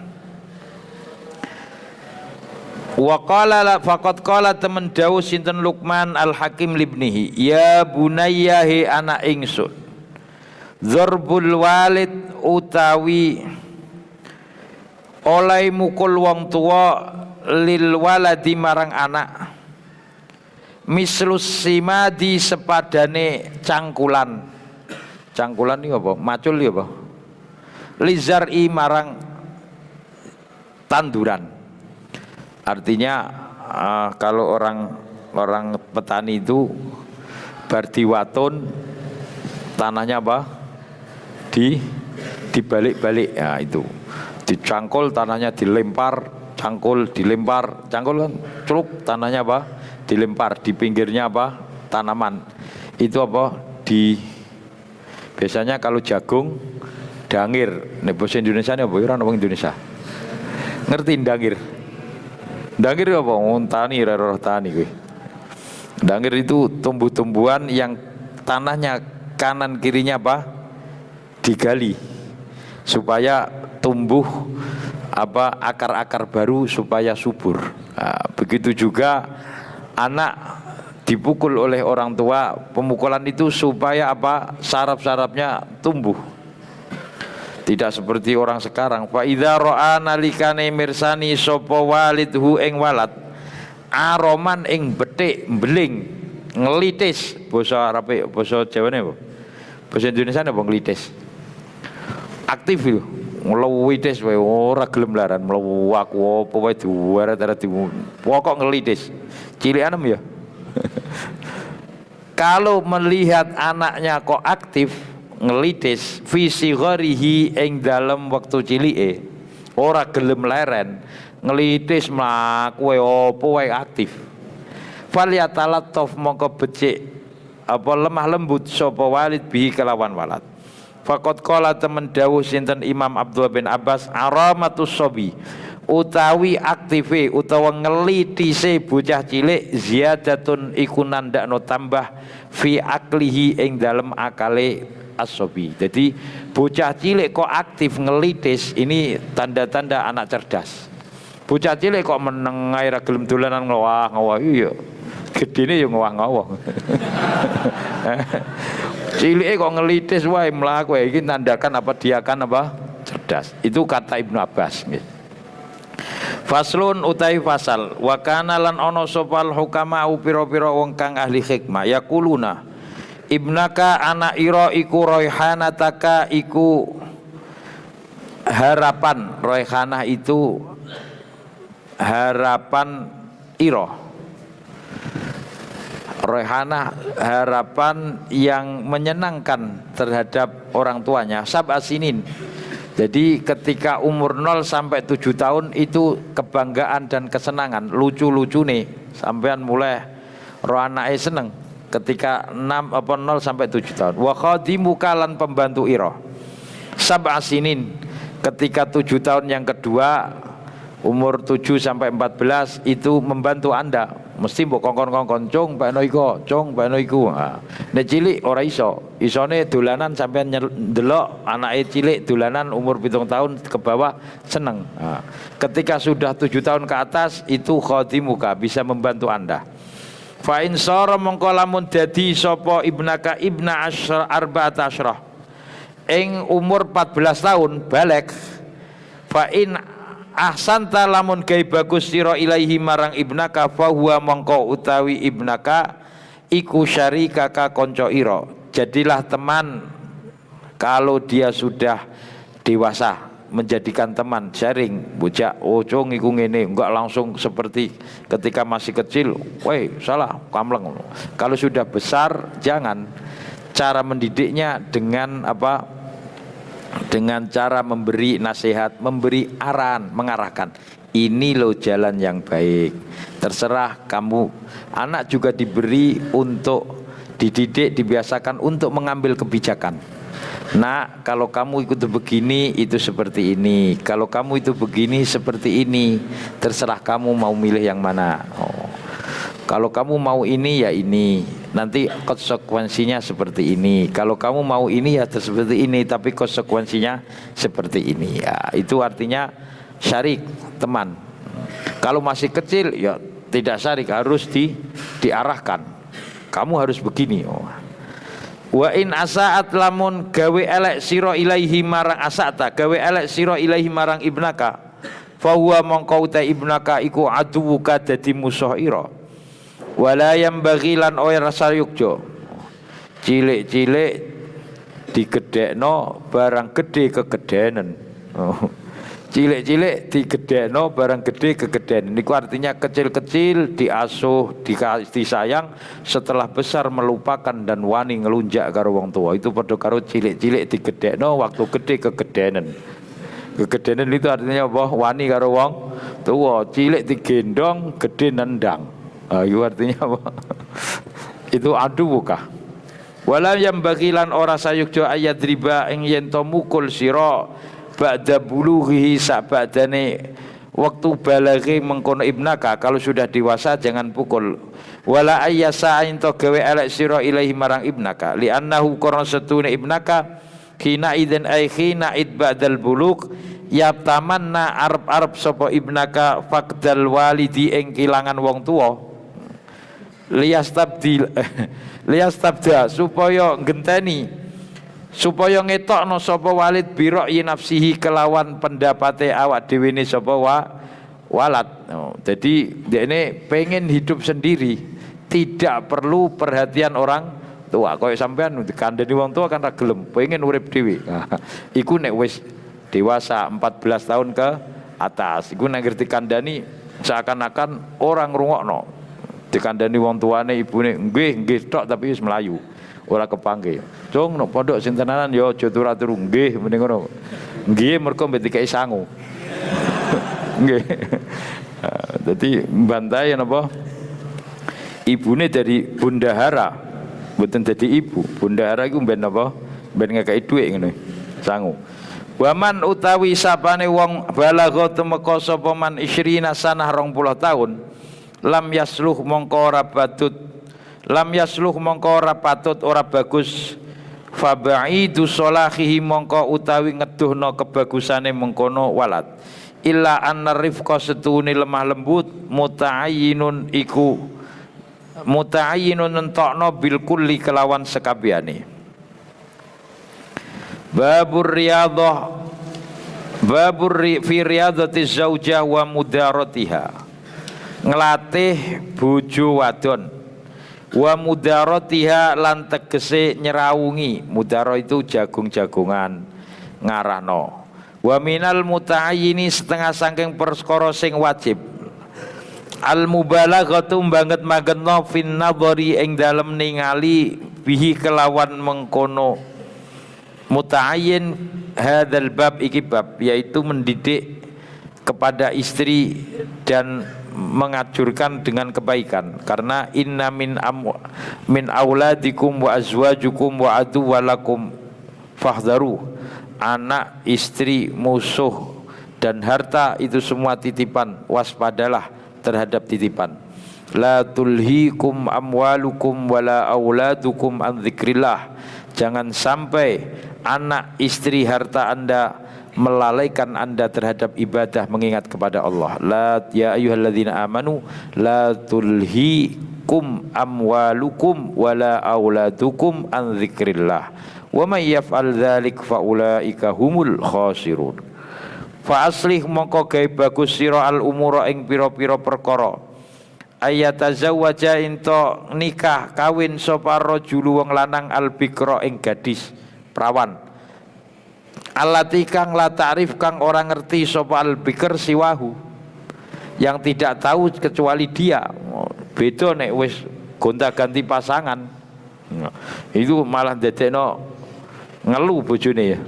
Speaker 1: Wa qala faqad qala temen dawuh sinten Luqman Al-Hakim libnihi, ya bunayya he anak ingsun, dzarbul walid utawi oleh mukul wong tuwa lil waladi marang anak, mislus simadi sepadane cangkulan. Cangkulan ini apa? Macul ini apa? Lizar'i marang tanduran. Artinya kalau orang petani itu bardiwaton, tanahnya apa? Dibalik-balik, ya itu dicangkul, tanahnya dilempar cangkul dilempar, cangkul kan celuk, tanahnya apa? Dilempar, di pinggirnya apa? Tanaman. Itu apa? Biasanya kalau jagung dangir. Nek bahasa Indonesia ini apa? Orang orang Indonesia. Ngerti dangir? Dangir apa? Tani, roh tani gue. Dangir itu tumbuh-tumbuhan yang tanahnya kanan kirinya apa? Digali supaya tumbuh apa akar-akar baru supaya subur. Nah, begitu juga anak dipukul oleh orang tua, pemukulan itu supaya apa? Saraf-sarafnya tumbuh. Tidak seperti orang sekarang. Fa idza ra'a nalikane mirsani sapa walidhu ing walad aroman ing betik mbeling ngelitis, basa Arabe, basa Jawane apa? Basa Indonesia apa ngelitis? Aktif itu. Ngelitis wae ora gelem laran, mlebu aku apa wae diwarat-warat pokok ngelitis. Cilik anem ya. Kalau melihat anaknya kok aktif ngelitis visi gharihi ing dalem waktu cilike ora gelem leren ngelitis mlaku wae apa wae aktif falyatalattaf mongko becik apa lemah lembut sapa walid bihi kelawan walad. Faqad qala temen dawuh sinten Imam Abdullah bin Abbas aramatus sobi utawi aktive utawa ngelitise bocah cilik ziyadatun iku nandakno tambah fi aklihi ing dalem akale as-sobi. Jadi bocah cilik kok aktif ngelitis ini tanda-tanda anak cerdas. Bocah cilik kok meneng ae ra gelem dolanan ngowah-ngowah iya. Gedene ya ngowah-ngowah. Cilike kok ngelitis wae mlaku iki nandakan apa dia kan apa cerdas. Itu kata Ibnu Abbas nggih. Faslun utai fasal wa kana lan ana sopal hukama pira-pira wong kang ahli hikmah yaquluna ibnaka anak ira iku royhanataka iku harapan. Royhanah itu harapan ira. Royhanah harapan yang menyenangkan terhadap orang tuanya. Sab'asinin. Jadi ketika umur 0 sampai 7 tahun itu kebanggaan dan kesenangan, lucu-lucu nih, sampean mulai roh anake seneng ketika 0 sampai 7 tahun. Wa khadimuka lan pembantu ira. Sab'asinin ketika 7 tahun yang kedua, umur 7 sampai 14 itu membantu Anda. Mesti mbok kongkon-kongkon cung bakno iko, cung bakno iku. Nek cilik ora iso. Isone dolanan sampean ndelok anake cilik dolanan umur 7 tahun ke bawah seneng. Ketika sudah 7 tahun ke atas itu khadimuka bisa membantu Anda. Fa in sara mongko lamun dadi sapa ibnaka ibna asyra arba'ata asyra. Ing umur 14 tahun balik. Fa in ahsanta lamun gawe bagus sira ilaihi marang ibnaka fa huwa mongko utawi ibnaka iku syarikaka kanca ira. Jadilah teman kalau dia sudah dewasa, menjadikan teman, sharing, bocah cung iku ngene, enggak langsung seperti ketika masih kecil, woi salah, kamleng. Kalau sudah besar jangan. Cara mendidiknya dengan apa? Dengan cara memberi nasihat, memberi arahan, mengarahkan. Ini loh jalan yang baik. Terserah kamu. Anak juga diberi untuk dididik, dibiasakan untuk mengambil kebijakan. Nah, kalau kamu ikut begini, itu seperti ini. Kalau kamu itu begini, seperti ini. Terserah kamu mau milih yang mana. Kalau kamu mau ini ya ini, nanti konsekuensinya seperti ini. Kalau kamu mau ini ya seperti ini, tapi konsekuensinya seperti ini. Ya, itu artinya syarik, teman. Kalau masih kecil ya tidak syarik, harus diarahkan. Kamu harus begini. Wa in asaat lamun gawe elek sira ilaihi marang asata, gawe elek sira ilaihi marang ibnaka. Fa huwa mongko ta ibnaka iku aduwuka dadi musuh ira. Wala yang bagilan oy rasa yukjo. Cilik-cilik digedekno barang gede kegedenan. Cilik-cilik digedekno barang gede kegedenan. Niku artinya kecil-kecil diasuh, disayang, setelah besar melupakan dan wani ngelunjak karo wong tua. Itu padha karo cilik-cilik digedekno waktu gede kegedenan. Kegedenan itu artinya apa? Wani karo wong tua, cilik digendong, gede nendang. Itu artinya apa? Itu adu buka. Wala yang bagilan ora sayukjo ayat riba ing yen to mukul sira ba'da bulughi sak ba'dane waktu balaghi mengkono ibnaka. Kalau sudah dewasa jangan pukul. Wala ayyasa to gawe elek sira ilahi marang ibnaka li annahu qarna satune ibnaka khina idzin ay khina id ba'dal bulugh yaptamanna arab sapa ibnaka faqdal walidi ing kilangan wong tuwa liyastabda supaya ngenteni supaya ngetokno sapa walid biroi nafsihi kelawan pendapate awak dhewe ne sapa walad. Jadi dekne pengen hidup sendiri, tidak perlu perhatian orang tua. Kaya sampean dikandani wong tua kan ra gelem, pengen urip dhewe. Iku nek wis dewasa 14 tahun ke atas, iku nek ngerti kandani seakan-akan orang ngrungokno. Dikandani wong tuane ibune nggih tok tapi wis melayu ora kepanggih. Cung no pondok sing tenanan ya aja turu-turu nggih mending ngono. Nggih mergo mbek dikai sangu. Nggih. Dadi bantai napa? Ibune dari bundahara, mboten dadi ibu. Bundahara iku mben napa? Ben ngekeki dhuwit ngene. Sangu. Waman utawi sapane wong balagha temeka sapa man 20 sanah 20 tahun. Lam yasluh mongko ora patut ora bagus fabaidu solahihi mongko utawi ngeduhno kebagusane mengkono walad illa anna rifqa setune lemah lembut muta'ayyinun nentokno bil kulli kelawan sekabehane. Babur fi riyadati zaujah wa mudaratiha, ngelatih bojo wadon wa mudaratiha lan tegese nyerawungi. Mudaro itu jagung-jagungan ngarahno. Wa minal muta'ayyini setengah saking perkara sing wajib al mubalaghatu banget magetno fin nadhari ing dalem ningali bihi kelawan mengkono muta'ayyin hadzal bab iki bab, yaitu mendidik kepada istri dan mengajurkan dengan kebaikan. Karena inna min auladikum wa azwajukum wa aduwalakum fahdharu, anak, istri, musuh dan harta itu semua titipan, waspadalah terhadap titipan. La tulhikum amwalukum wala auladukum an dzikrillah, jangan sampai anak, istri, harta Anda melalaikan Anda terhadap ibadah mengingat kepada Allah. La ya ayyuhalladzina amanu la tulhikum amwalukum wala auladukum an dzikrillah wa may yaf'al dzalik fa ulaika humul khasirun. Fa aslih mongko gawe bagus sira al umura ing pira-pira perkara. Ayatazawwaja ento nikah kawin sapa rajulu wong lanang al bikra ing gadis prawan. Allati kang la ta'rif kang orang ngerti sapa al-bikr siwahu, yang tidak tahu kecuali dia. Beda nek wis gonta-ganti pasangan, itu malah ndadekno ngelu bojone ya.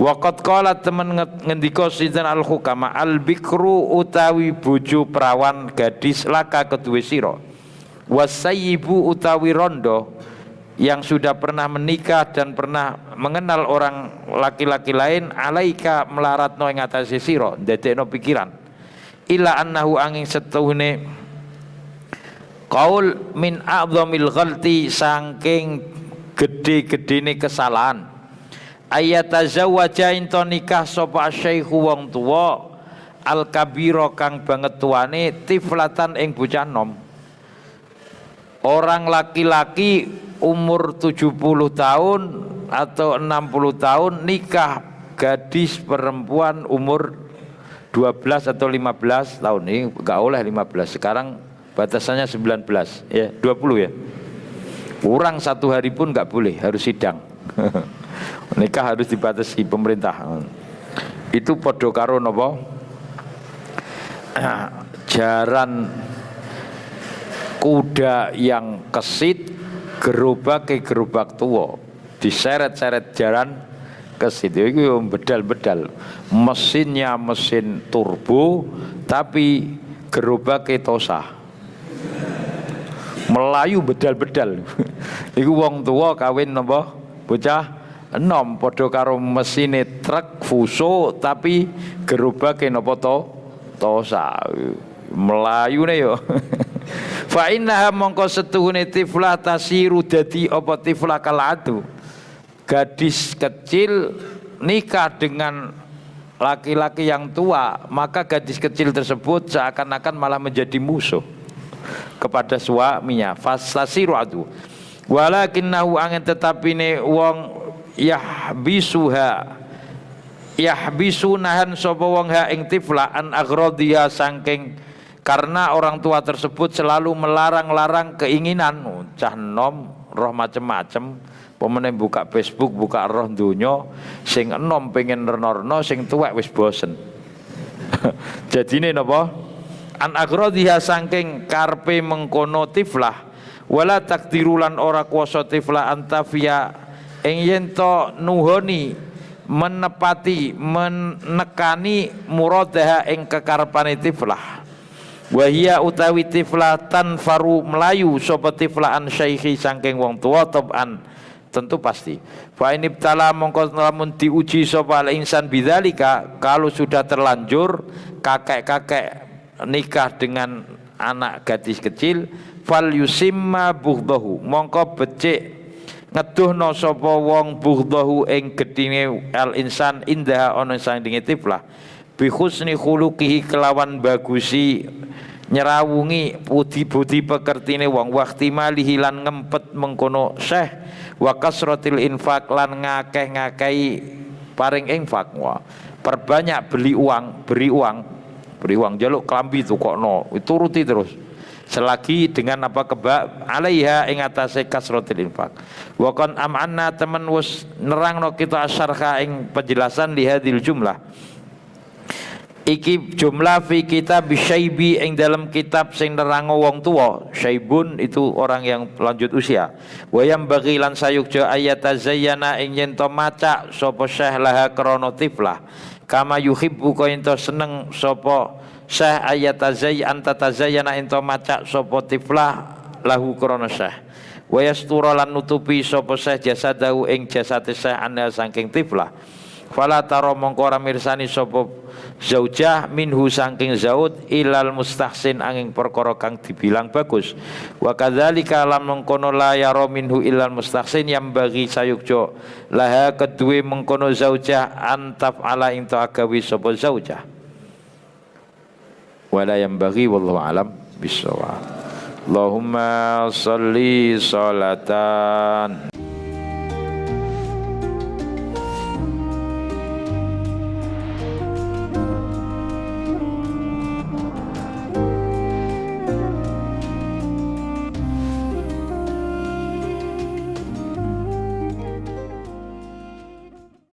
Speaker 1: Waqat qala temen ngendika sinten al-hukama al-bikru utawi bojo prawan gadis laka keduwe sira. Wasayyibu utawi rondo yang sudah pernah menikah dan pernah mengenal orang laki-laki lain alaika melaratno ing atase sira ndadekno pikiran ila annahu angin setuhune qaul min a'dhamil ghalti saking gede-gedene kesalahan ayatazawwaja ento nikah sapa syaikhu wong tuwa al kabira kang banget tuane tiflatan ing bocah nom. Orang laki-laki umur 70 tahun atau 60 tahun nikah gadis perempuan umur 12 atau 15 tahun. Ini enggak oleh 15. Sekarang batasannya 19 ya, 20 ya. Kurang 1 hari pun enggak boleh, harus sidang. Nikah harus dibatasi pemerintah. Itu padha karo napa? Jaran kuda yang kesit gerobak ke gerobak tua, diseret-seret jaran Kesit itu bedal-bedal. Mesinnya mesin turbo tapi gerobake Tosa. Melayu bedal-bedal. Iku wong tua kawin napa? Bocah enom padha karo mesine truk Fuso tapi gerobake napa Tosa. Melayune yo. Fa innaha mongko setuhune tiflah tasiru dadi apa tiflah kalatu. Gadis kecil nikah dengan laki-laki yang tua, maka gadis kecil tersebut seakan-akan malah menjadi musuh kepada suaminya. Fastasiru adu. Walakinnahu angin tetapine wong yahbisu nahan sapa wong ha ing tifla an aghradiya saking karena orang tua tersebut selalu melarang-larang keinginan cah nom roh macem-macem pemene buka Facebook buka roh donya sing enom pengen reno-reno sing tuwek wis bosen. Jadine napa an aghradiya saking karpe mengkono tiflah wala takdirulan ora kuasa tiflah antafia ing yen to nuhoni menepati menekani muradaha ing kekarepane tiflah wahia utawi tiflah tanfaru melayu sapa tiflah an syaikhi saking wong tua toban tentu pasti fa ini btala mongko lamun diuji sapa al insan bidzalika kalau sudah terlanjur kakek-kakek nikah dengan anak gadis kecil fal yusimma bughdahu mongko becik ngeduhno sapa wong bughdahu ing gedine al insan indah ana sandinge tiflah bi husni khuluqihi kelawan bagusi nyerawungi budi pekertine wong waqtimalihi lan ngempet mengkono syekh wa kasratil infaq lan ngakeh-ngakehi paring infak wa perbanyak beri uang jaluk klambi tukokno turuti terus selagi dengan apa keba alaiha ing atase kasratil infaq wa kon amanna temen wis nerangno kita asyarha ing penjelasan li hadil jumlah iki jumlah fi kitab Syaibi ing dalam kitab sing nerango wong tua. Syaibun itu orang yang lanjut usia. Wayam bagi lan sayukja ayat zayyana ing yen to maca sapa syekh laha krana tiflah kama yuhibbu ka ento seneng sapa syekh ayat zayyan tatazayyana ento maca sapa tiflah lahu krana syekh wayastura lan nutupi sapa syekh jasadahu ing jasate syekh ana saking tiflah fala taro mongko ora mirsani sapa zaujah minhu saking zaud ilal mustahsin angin perkara kang dibilang bagus wa kadzalika lam mengkono la yara minhu ilal mustahsin yang bagi sayukjo laha kedue mengkono zaujah antaf ala into agawi sapa zaujah wala yang bagi wallahu alam bisawab. Allahumma sholli sholatan